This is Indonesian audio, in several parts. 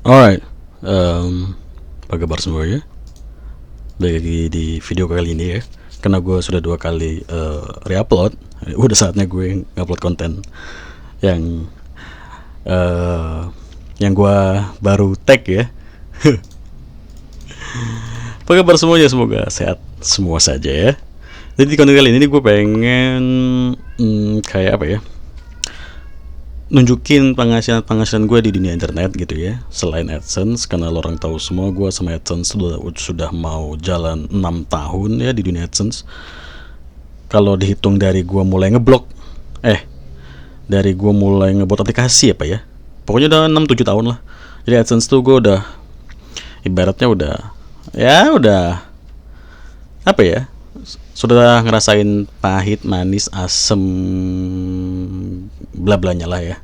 Alright, apa kabar semua ya? Balik lagi di video kali ini ya. Karena gue sudah 2 kali re-upload, udah saatnya gue ngupload konten yang eh yang gue baru tag ya. Apa kabar semuanya? Semoga sehat semua saja ya. Jadi di konten kali ini gue pengen kayak apa ya? Nunjukin penghasilan gue di dunia internet gitu ya, selain AdSense. Karena lo orang tahu semua gue sama AdSense sudah mau jalan 6 tahun ya di dunia AdSense. Kalau dihitung dari gue mulai ngeblok, dari gue mulai ngebuat aplikasi apa ya, pokoknya udah 6-7 tahun lah. Jadi AdSense tuh gue udah ibaratnya udah apa ya, sudah ngerasain pahit manis asem bla blanya lah ya.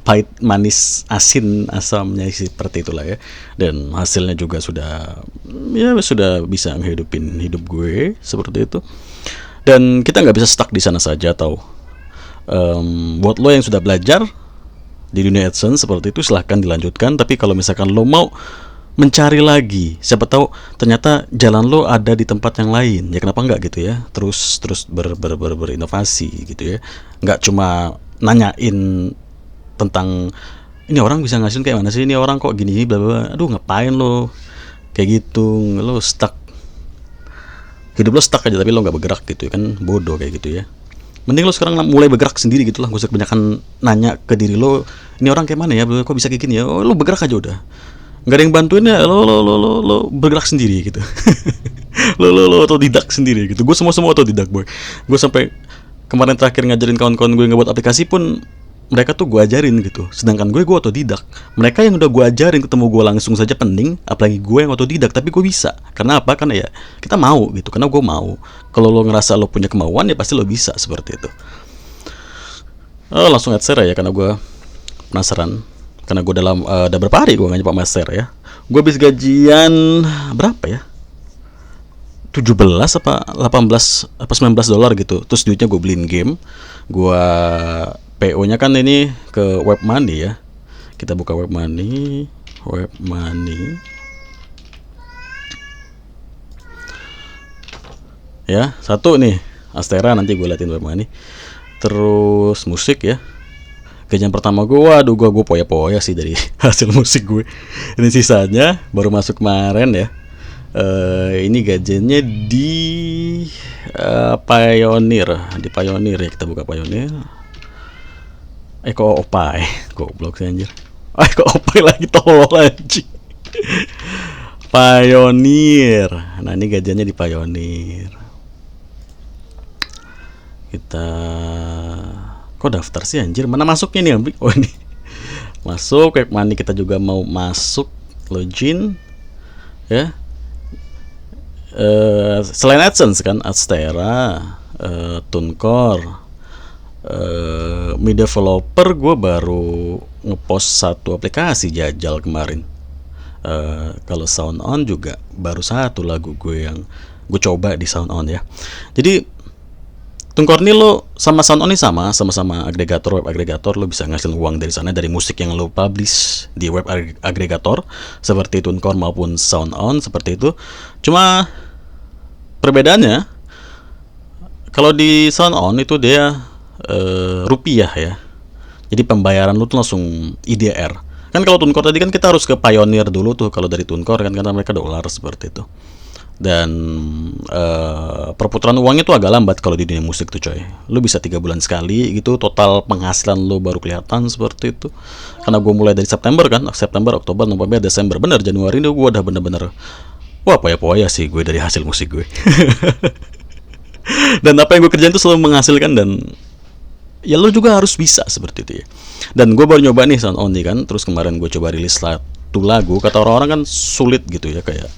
Pahit manis asin asamnya seperti itulah ya. Dan hasilnya juga sudah bisa ngehidupin hidup gue seperti itu. Dan kita nggak bisa stuck di sana saja, atau buat lo yang sudah belajar di dunia AdSense seperti itu, silahkan dilanjutkan. Tapi kalau misalkan lo mau mencari lagi, siapa tahu ternyata jalan lo ada di tempat yang lain, ya kenapa enggak gitu ya. Terus terus berinovasi gitu ya, nggak cuma nanyain tentang ini orang bisa ngasihin kayak mana sih, ini orang kok gini bla bla. Aduh, ngapain lo kayak gitu, lo stuck, hidup lo stuck aja tapi lo nggak bergerak gitu ya, kan bodoh kayak gitu ya. Mending lo sekarang mulai bergerak sendiri gitu lah, gak usah kebanyakan nanya ke diri lo, ini orang kayak mana ya, kok bisa kayak gini ya. Oh, lo bergerak aja udah, nggak ada yang bantuin ya, lo bergerak sendiri gitu. Lo otodidak sendiri gitu. Gue semua otodidak boy. Gue sampai kemarin terakhir ngajarin kawan-kawan gue ngebuat aplikasi pun, mereka tuh gue ajarin gitu, sedangkan gue otodidak. Mereka yang udah gue ajarin ketemu gue langsung saja pening, apalagi gue yang otodidak tapi gue bisa. Karena apa? Karena ya kita mau gitu, karena gue mau. Kalau lo ngerasa lo punya kemauan ya pasti lo bisa seperti itu. Oh, langsung add share ya, karena gue penasaran. Karena gue udah berapa hari gue nggak nyoba master ya. Gue habis gajian berapa ya, 17 apa 18 apa $19 gitu. Terus duitnya gue beliin game. Gue PO nya kan ini ke Web Money ya. Kita buka Web Money. Web Money ya, satu nih Astera, nanti gue liatin Web Money. Terus musik ya, gajian pertama gue, waduh, gue poya-poya sih dari hasil musik gue. Ini sisanya baru masuk kemarin ya. Ini gajiannya di Pioneer, ya, kita buka Pioneer. Kok Opai, goblok sih anjir. Kok Opai lagi, tolol anjing. Pioneer. Nah, ini gajiannya di Pioneer. Kita kok daftar sih anjir, mana masuknya nih ambil. Oh, ini masuk Web Money. Kita juga mau masuk login ya. Selain AdSense kan, Adstera, TuneCore, Mi Developer. Gue baru ngepost satu aplikasi jajal kemarin. Kalau Sound On juga baru satu lagu gue yang gue coba di Sound On ya. Jadi TuneCore ini lo sama Sound On ini sama-sama agregator, web agregator. Lo bisa ngasilin uang dari sana, dari musik yang lo publish di web agregator seperti TuneCore maupun Sound On seperti itu. Cuma perbedaannya, kalau di Sound On itu dia rupiah ya. Jadi pembayaran lu tuh langsung IDR. Kan kalau TuneCore tadi kan kita harus ke Pioneer dulu tuh kalau dari TuneCore kan, karena mereka dolar seperti itu. Dan perputaran uangnya tuh agak lambat kalau di dunia musik tuh coy. Lu bisa 3 bulan sekali gitu, total penghasilan lu baru kelihatan seperti itu. Karena gue mulai dari September kan, September, Oktober, November, Desember, bener Januari ini gue udah bener-bener wah, poya-poya sih gue dari hasil musik gue. Dan apa yang gue kerjain tuh selalu menghasilkan, dan ya lo juga harus bisa seperti itu ya. Dan gue baru nyoba nih Sound On nih kan. Terus kemarin gue coba rilis satu lagu. Kata orang-orang kan sulit gitu ya, kayak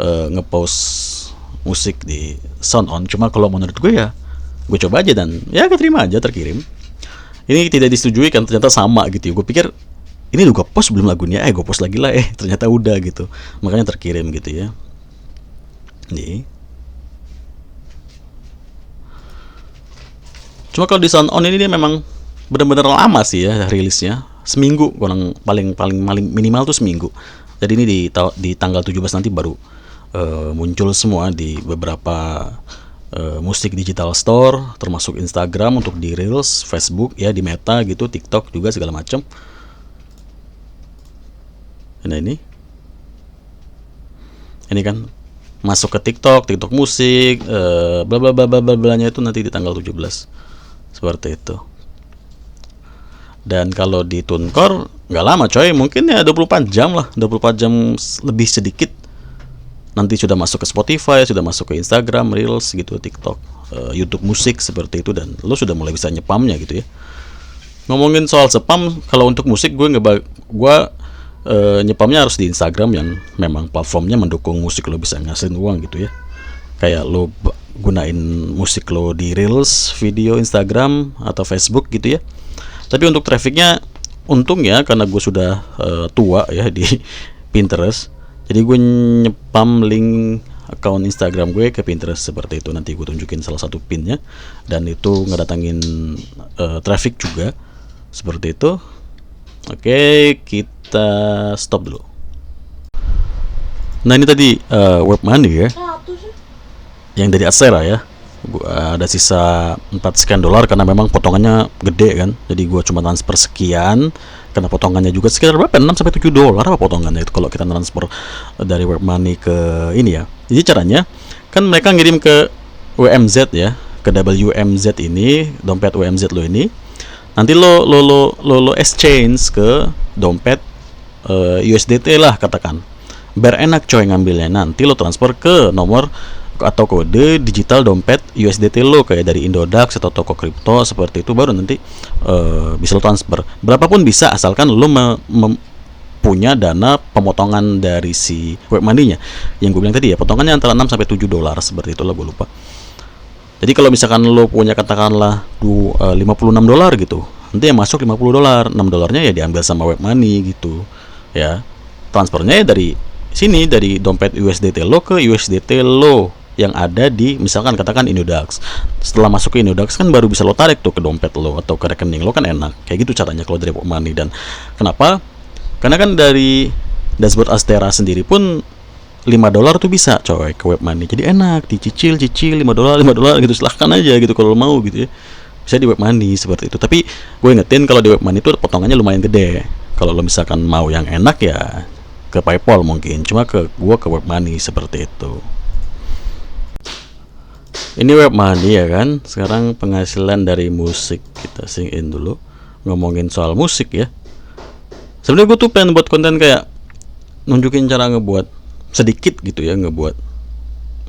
ngepost musik di Sound On. Cuma kalau menurut gue ya, gue coba aja dan ya keterima aja, terkirim. Ini tidak disetujui kan, ternyata sama gitu ya. Gue pikir ini gue post belum lagunya, gue post lagi lah, ternyata udah gitu. Makanya terkirim gitu ya. Nih. Cuma kalau di Sound On ini dia memang benar-benar lama sih ya rilisnya. seminggu, kurang paling minimal tuh seminggu. Jadi ini di tanggal 17 nanti baru muncul semua di beberapa musik digital store, termasuk Instagram untuk di Reels, Facebook ya, di Meta gitu, TikTok juga segala macam. Nah ini kan masuk ke TikTok musik, bla bla bla bla bla nya itu nanti di tanggal 17 seperti itu. Dan kalau di TuneCore nggak lama coy, mungkin ya 24 jam lah, 24 jam lebih sedikit nanti sudah masuk ke Spotify, sudah masuk ke Instagram, Reels gitu, TikTok, YouTube musik seperti itu, dan lo sudah mulai bisa nyepamnya gitu ya. Ngomongin soal spam, kalau untuk musik gue nyepamnya harus di Instagram yang memang platformnya mendukung musik lo bisa ngasilin uang gitu ya. Kayak lo gunain musik lo di Reels, video Instagram atau Facebook gitu ya. Tapi untuk trafficnya, untung ya karena gue sudah tua ya di Pinterest, jadi gue nyepam link akun Instagram gue ke Pinterest seperti itu. Nanti gue tunjukin salah satu pinnya, dan itu ngedatangin traffic juga seperti itu. Oke, kita stop dulu. Nah ini tadi Webmoney ya, yang dari Adsera ya. Gua ada sisa 4 sekian dolar karena memang potongannya gede kan. Jadi gua cuma transfer sekian karena potongannya juga sekitar berapa? 6 sampai 7 dolar apa potongannya itu kalau kita transfer dari Webmoney ke ini ya. Jadi caranya kan mereka ngirim ke WMZ ya, ke WMZ ini, dompet WMZ lo ini. Nanti lo exchange ke dompet USDT lah katakan. Biar enak coy ngambilnya, nanti lo transfer ke nomor atau kode digital dompet USDT lo kayak dari Indodax atau toko kripto seperti itu, baru nanti bisa lo transfer berapapun bisa, asalkan lo punya dana pemotongan dari si Webmoney-nya yang gue bilang tadi ya, potongannya antara 6 sampai 7 dolar seperti itu lah, gue lupa. Jadi kalau misalkan lo punya katakanlah 56 dolar gitu, nanti yang masuk 50 dolar, 6 dolarnya ya diambil sama Webmoney gitu ya. Transfernya ya dari sini, dari dompet USDT lo ke USDT lo yang ada di misalkan katakan Indodax. Setelah masuk ke Indodax kan baru bisa lo tarik tuh ke dompet lo atau ke rekening lo, kan enak. Kayak gitu caranya kalau dari Webmoney. Dan kenapa? Karena kan dari dashboard Adsera sendiri pun 5 dolar tuh bisa coy ke Webmoney. Jadi enak, dicicil 5 dolar gitu, silahkan aja gitu kalau lo mau gitu ya. Bisa di Webmoney seperti itu. Tapi gue ingetin kalau di Webmoney itu potongannya lumayan gede. Kalau lo misalkan mau yang enak ya ke PayPal mungkin, cuma ke Webmoney seperti itu. Ini Webmoney ya kan. Sekarang penghasilan dari musik kita singin dulu. Ngomongin soal musik ya. Sebenarnya gue tuh pengen buat konten kayak nunjukin cara ngebuat sedikit gitu ya, ngebuat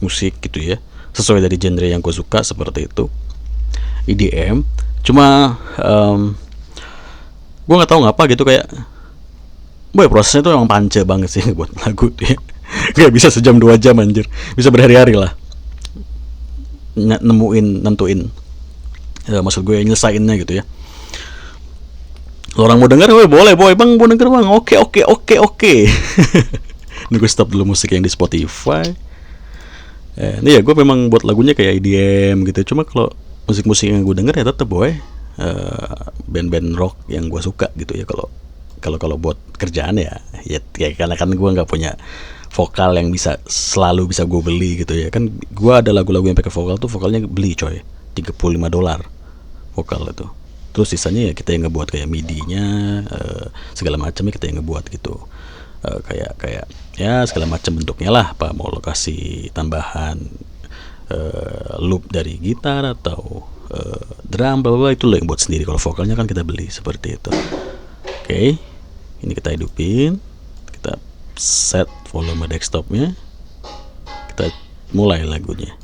musik gitu ya, sesuai dari genre yang gue suka seperti itu, EDM. Cuma gue nggak tahu ngapa gitu, kayak prosesnya tuh emang panca banget sih buat lagu dia. Gak bisa sejam 2 jam anjir, bisa berhari-hari lah nentuin maksud gue nyelesainnya gitu ya. Orang mau denger, boleh boy bang, mau denger bang, oke. Ini gue stop dulu musik yang di Spotify. Ini ya gue memang buat lagunya kayak EDM gitu. Cuma kalau musik-musik yang gue denger ya tetep boy band-band rock yang gue suka gitu ya. Kalau buat kerjaan ya karena kan gue nggak punya vokal yang selalu bisa gue beli gitu ya kan. Gue ada lagu-lagu yang pakai vokal tuh vokalnya beli coy, 35 dolar vokal itu. Terus sisanya ya kita yang ngebuat kayak MIDI-nya, segala macamnya kita yang ngebuat gitu. Kayak ya segala macam bentuknya lah, apa mau lokasi tambahan loop dari gitar atau drum bla bla, itu lo yang buat sendiri. Kalau vokalnya kan kita beli seperti itu. Oke, ini kita hidupin, kita set volume desktopnya, kita mulai lagunya.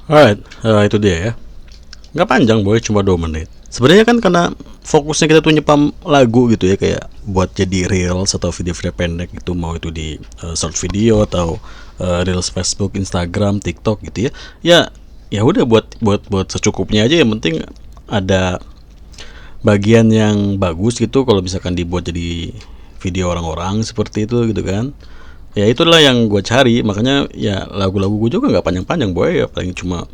Alright, itu dia ya. Nggak panjang boy, cuma 2 menit. Sebenarnya kan karena fokusnya kita tuh nyepam lagu gitu ya, kayak buat jadi reels atau video-video pendek itu, mau itu di short video atau reels Facebook, Instagram, TikTok gitu ya. Ya, ya udah buat secukupnya aja, yang penting ada bagian yang bagus gitu kalau misalkan dibuat jadi video orang-orang seperti itu gitu kan. Ya itulah yang gue cari, makanya ya lagu-lagu gue juga nggak panjang-panjang boy, ya paling cuma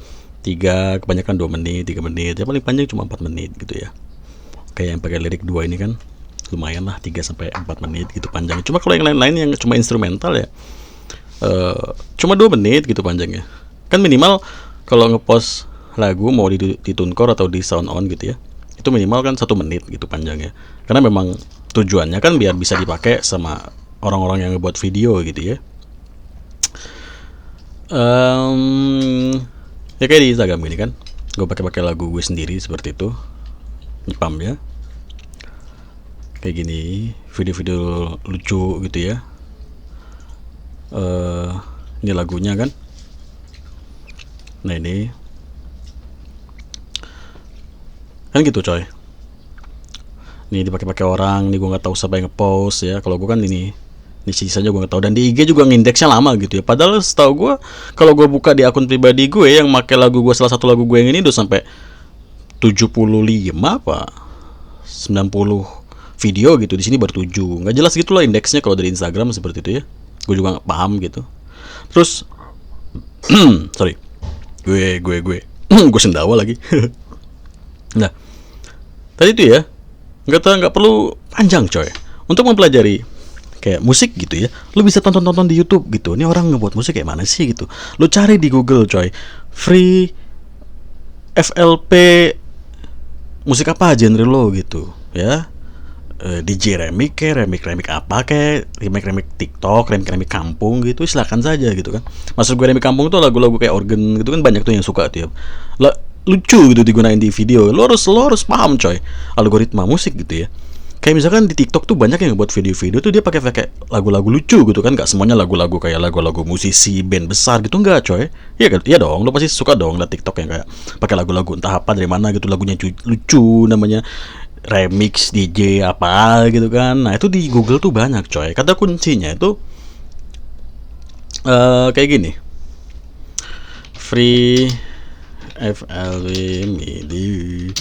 kebanyakan 2 menit, 3 menit, ya paling panjang cuma 4 menit gitu ya. Kayak yang pakai lirik dua ini kan lumayan lah, 3 sampai 4 menit gitu panjangnya. Cuma kalau yang lain-lain yang cuma instrumental ya cuma 2 menit gitu panjangnya. Kan minimal kalau ngepost lagu mau di TuneCore atau di Sound On gitu ya, itu minimal kan 1 menit gitu panjangnya. Karena memang tujuannya kan biar bisa dipakai sama orang-orang yang ngebuat video gitu ya. Ya kayak di Instagram gini kan, gue pakai lagu gue sendiri seperti itu, nyepam ya, kayak gini, video-video lucu gitu ya. Ini lagunya kan, nah ini kan gitu coy. Nih dipakai-pakai orang, nih gue nggak tahu siapa yang ngepost ya. Kalau gue kan ini sisanya gue nggak tahu, dan di IG juga ngindeksnya lama gitu ya. Padahal setahu gue kalau gue buka di akun pribadi gue yang pakai lagu gue, salah satu lagu gue yang ini udah sampai 75 apa 90 video gitu. Di sini baru 7. Nggak jelas gitulah indeksnya kalau dari Instagram seperti itu ya. Gue juga nggak paham gitu. Terus sorry, gue gue sendawa lagi. Nah, tadi itu ya, nggak perlu panjang coy untuk mempelajari kayak musik gitu ya. Lu bisa tonton di YouTube gitu, ini orang ngebuat musik kayak mana sih gitu. Lu cari di Google coy, free FLP musik apa genre lo gitu ya. DJ remix kayak remix apa kayak remix TikTok, remix kampung gitu, silakan saja gitu kan. Maksud gue remix kampung tuh lagu-lagu kayak organ gitu kan, banyak tuh yang suka tuh ya. Lucu gitu digunain di video. Lo harus paham coy algoritma musik gitu ya. Kayak misalkan di TikTok tuh banyak yang buat video-video tuh dia pakai lagu-lagu lucu gitu kan. Gak semuanya lagu-lagu kayak lagu-lagu musisi band besar gitu, enggak coy. Iya kan? Iya dong, lo pasti suka dong liat TikTok yang kayak pakai lagu-lagu entah apa dari mana gitu, lagunya lucu, namanya remix DJ apa gitu kan. Nah itu di Google tuh banyak coy. Kata kuncinya itu kayak gini, free FLW MIDI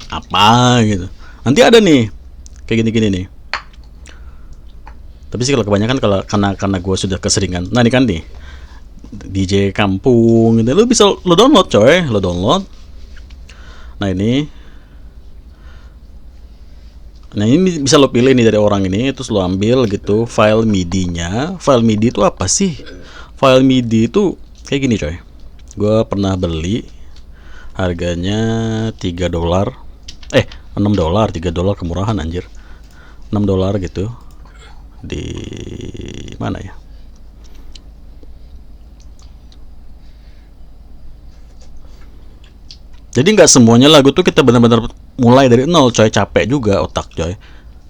apa gitu, nanti ada nih kayak gini-gini nih. Tapi sih kalau kebanyakan, kalau karena gue sudah keseringan, nah ini kan nih DJ kampung gitu, lo bisa lo download coy, lo download. Nah ini bisa lo pilih nih dari orang ini, terus lo ambil gitu file MIDI-nya. File MIDI itu apa sih? File MIDI itu kayak gini coy. Gue pernah beli, harganya $3, $6, $3 kemurahan anjir. $6 gitu. Di mana ya? Jadi nggak semuanya lagu tuh kita benar-benar mulai dari nol coy, capek juga otak coy.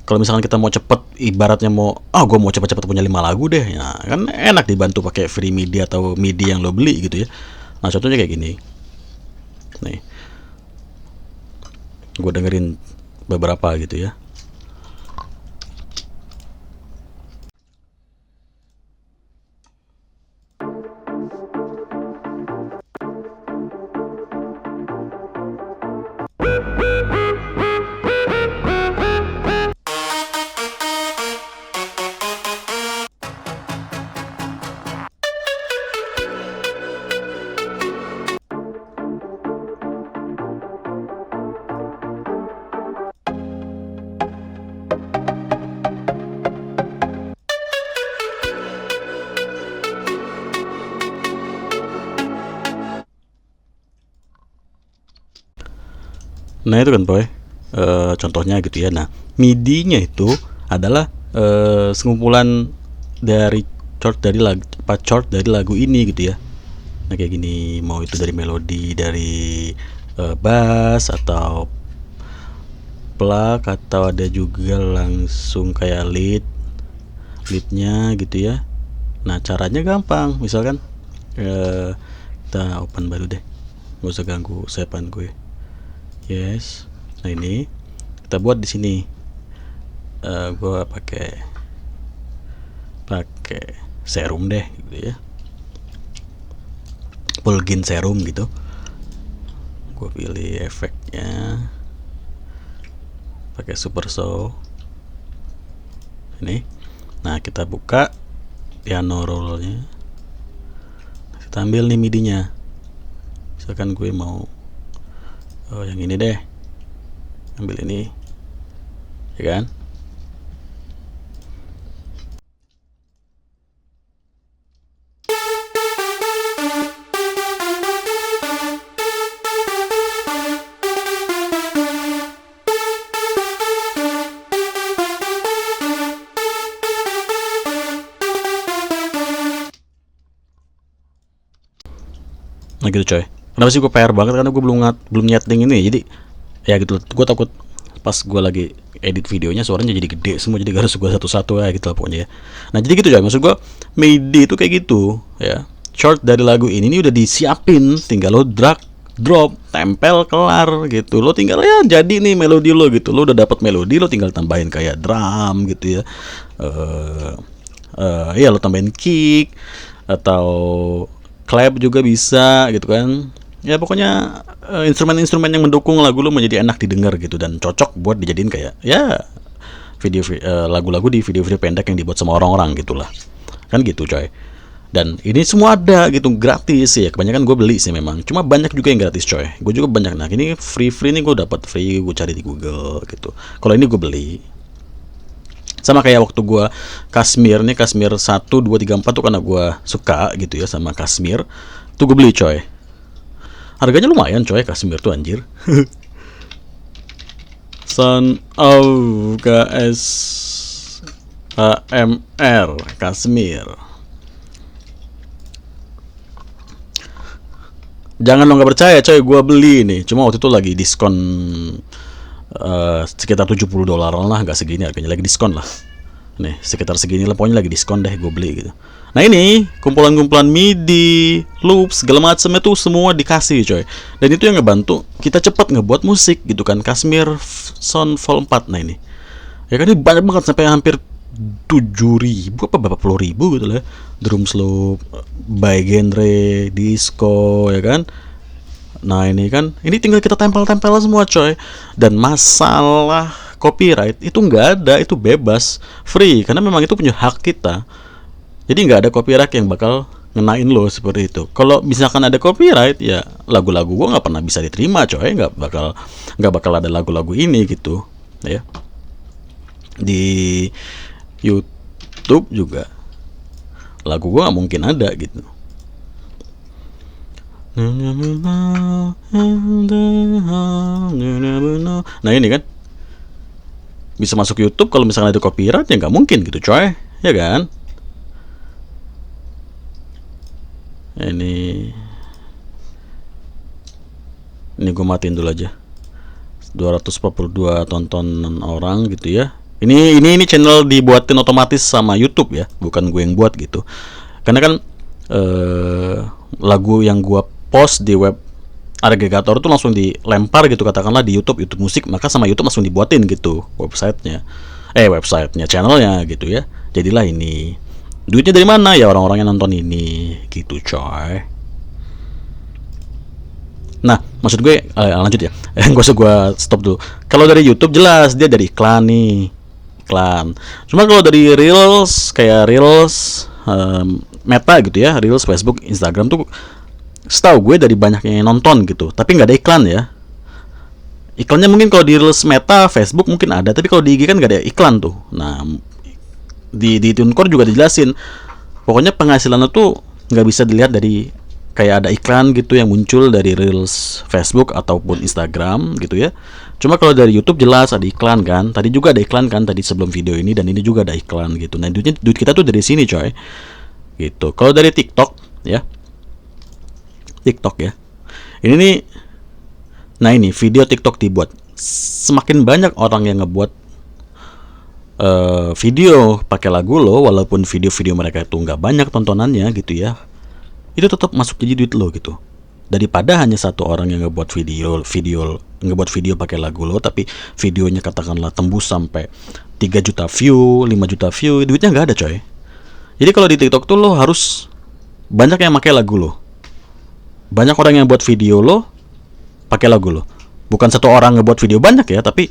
Kalau misalkan kita mau cepet, ibaratnya gue mau cepet-cepet punya 5 lagu deh, ya kan enak dibantu pakai free MIDI atau MIDI yang lo beli gitu ya. Nah contohnya kayak gini nih, gue dengerin beberapa gitu ya. Nah itu kan boy, contohnya gitu ya. Nah MIDI-nya itu adalah sengumpulan dari chord dari lagu ini gitu ya. Nah kayak gini, mau itu dari melodi, dari bass atau plug, atau ada juga langsung kayak leadnya gitu ya. Nah caranya gampang, misalkan Kita open baru deh, gak usah ganggu savean gue. Yes. Nah ini kita buat di sini. Gue pakai serum deh gitu ya, plugin serum gitu. Gue pilih efeknya pakai super show ini. Nah kita buka piano rollnya, kita ambil nih midinya. Misalkan gue mau yang ini deh, ambil ini ya kan. Nah gitu coy. Kenapa sih gue PR banget, karena gue belum nyeting ini, jadi ya gitu. Gue takut pas gue lagi edit videonya suaranya jadi gede semua, jadi harus gue satu-satu ya gitu lah pokoknya ya. Nah jadi gitu coy, maksud gue MIDI itu kayak gitu ya. Chord dari lagu ini udah disiapin, tinggal lo drag drop, tempel, kelar gitu. Lo tinggal ya jadi nih melodi lo gitu. Lo udah dapat melodi, lo tinggal tambahin kayak drum gitu ya. Ya lo tambahin kick atau clap juga bisa gitu kan. Ya pokoknya instrumen-instrumen yang mendukung lagu lo menjadi enak didengar gitu, dan cocok buat dijadiin kayak ya lagu-lagu di video-video pendek yang dibuat sama orang-orang gitulah. Kan gitu coy. Dan ini semua ada gitu gratis ya, kebanyakan gue beli sih memang, cuma banyak juga yang gratis coy. Gue juga banyak. Nah ini free nih, gue dapat free, gue cari di Google gitu. Kalau ini gue beli. Sama kayak waktu gue Kashmir 1, 2, 3, 4 tuh, karena gue suka gitu ya sama Kashmir, tuh gue beli coy. Harganya lumayan coy Kashmir tuh anjir. Son of KS AMR Kashmir. Jangan lo nggak percaya coy, gue beli nih. Cuma waktu itu lagi diskon sekitar $70 lah, nggak segini harganya, lagi diskon lah. Nih sekitar segini lah pokoknya, lagi diskon deh, gue beli gitu. Nah ini kumpulan-kumpulan MIDI, loops, segala macam itu semua dikasih coy. Dan itu yang ngebantu kita cepat ngebuat musik gitu kan. Kashmir Sound Vol 4. Nah ini ya kan, ini banyak banget sampai hampir 7.000 apa berapa puluh ribu gitu lah. Drum slope, by genre, disco ya kan. Nah ini kan, ini tinggal kita tempel-tempel semua coy. Dan masalah copyright itu nggak ada, itu bebas, free, karena memang itu punya hak kita. Jadi nggak ada copyright yang bakal ngenain lo seperti itu. Kalau misalkan ada copyright ya lagu-lagu gua nggak pernah bisa diterima coy, nggak bakal ada lagu-lagu ini gitu ya. Di YouTube juga lagu gua nggak mungkin ada gitu. Nah ini kan bisa masuk YouTube, kalau misalnya ada copyright ya nggak mungkin gitu coy, ya kan. Ini gue matiin dulu aja. 242 tontonan orang gitu ya. Ini channel dibuatin otomatis sama YouTube ya, bukan gue yang buat gitu. Karena kan lagu yang gue post di web agregator tuh langsung dilempar gitu, katakanlah di YouTube musik, maka sama YouTube langsung dibuatin gitu websitenya, channelnya gitu ya. Jadilah ini. Duitnya dari mana? Ya orang-orang yang nonton ini gitu coy. Nah maksud gue lanjut ya. Gak usah gue stop dulu. Kalau dari YouTube jelas dia dari iklan nih, iklan. Cuma kalau dari Reels, kayak Reels Meta gitu ya, Reels Facebook, Instagram tuh setahu gue dari banyaknya yang nonton gitu, tapi nggak ada iklan ya. Iklannya mungkin kalau di Reels Meta, Facebook mungkin ada, tapi kalau di IG kan nggak ada iklan tuh. Nah di TuneCore juga dijelasin, pokoknya penghasilan itu nggak bisa dilihat dari kayak ada iklan gitu yang muncul dari Reels Facebook ataupun Instagram gitu ya. Cuma kalau dari YouTube jelas ada iklan kan. Tadi juga ada iklan kan tadi sebelum video ini, dan ini juga ada iklan gitu. Nah duit kita tuh dari sini coy gitu. Kalau dari TikTok ya, ini nih, nah ini video TikTok dibuat, semakin banyak orang yang ngebuat video pakai lagu lo, walaupun video-video mereka itu nggak banyak tontonannya gitu ya, itu tetap masuk jadi duit lo gitu. Daripada hanya satu orang yang ngebuat video pakai lagu lo, tapi videonya katakanlah tembus sampai 3 juta view, 5 juta view, duitnya nggak ada coy. Jadi kalau di TikTok tuh lo harus banyak yang pakai lagu lo, banyak orang yang buat video lo pakai lagu lo. Bukan satu orang ngebuat video banyak ya, tapi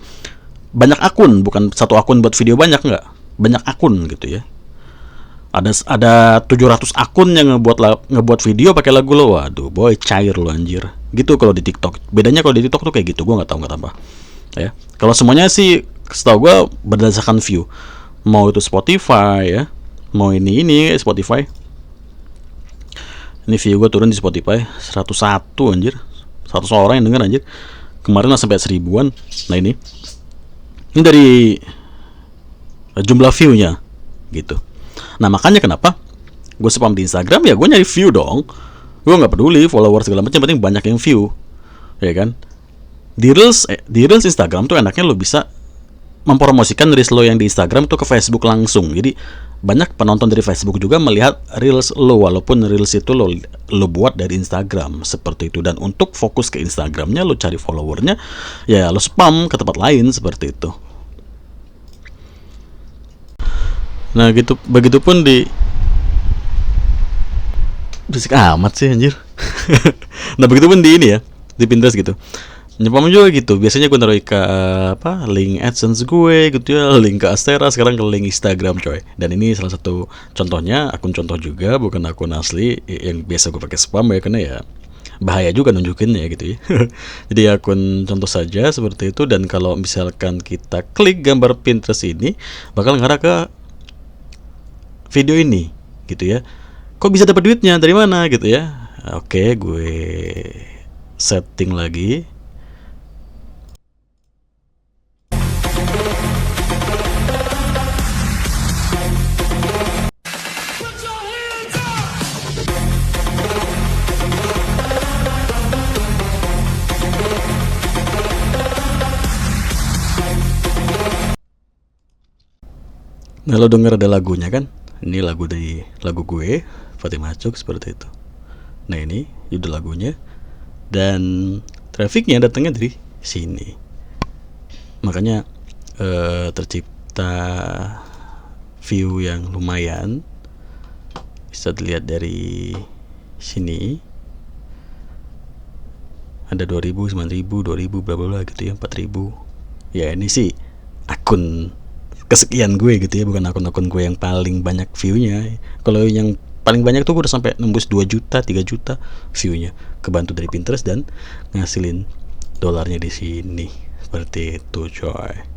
banyak akun, bukan satu akun buat video banyak, nggak, banyak akun gitu ya. Ada 700 akun yang ngebuat video pakai lagu lo. Waduh boy, cair lo anjir. Gitu kalau di TikTok. Bedanya kalau di TikTok tuh kayak gitu, gue nggak tahu nggak apa ya. Kalau semuanya sih setahu gue berdasarkan view. Mau itu Spotify ya, mau ini Spotify. Ini view gue turun di Spotify 101 anjir. 100 orang yang denger anjir. Kemarin lah sampai 1000-an. Nah ini dari jumlah view-nya gitu. Nah makanya kenapa gue spam di Instagram, ya gue nyari view dong. Gue nggak peduli follower segala macam, penting banyak yang view, ya kan. Di reels Instagram tuh enaknya lo bisa mempromosikan reels lo yang di Instagram tuh ke Facebook langsung. Jadi banyak penonton dari Facebook juga melihat reels lo, walaupun reels itu lo buat dari Instagram seperti itu. Dan untuk fokus ke Instagramnya, lo cari followernya, ya lo spam ke tempat lain seperti itu. Nah gitu, begitupun di berisik amat sih anjir. Nah begitupun di ini ya, di Pinterest gitu. Nyepam juga gitu. Biasanya gue naruh ke link AdSense gue gitu ya, link ke Astera, sekarang ke link Instagram coy. Dan ini salah satu contohnya, akun contoh juga, bukan akun asli yang biasa gue pakai spam ya, karena ya bahaya juga nunjukinnya gitu ya. Jadi akun contoh saja seperti itu. Dan kalau misalkan kita klik gambar Pinterest ini, bakal ngarah ke video ini gitu ya. Kok bisa dapat duitnya dari mana gitu ya. Oke, gue setting lagi. Nah lo denger ada lagunya kan. Ini lagu gue, Fatimah Cuk, seperti itu. Nah ini judul lagunya. Dan trafficnya datangnya dari sini. Makanya tercipta view yang lumayan. Bisa dilihat dari sini. Ada 2000, 9000, 2000, bla bla bla gitu ya, 4000. Ya ini sih akun kesekian gue gitu ya, bukan akun-akun gue yang paling banyak view-nya. Kalau yang paling banyak tuh gue udah sampai nembus 2 juta, 3 juta view-nya, kebantu dari Pinterest dan ngasilin dolarnya di sini. Seperti itu coy.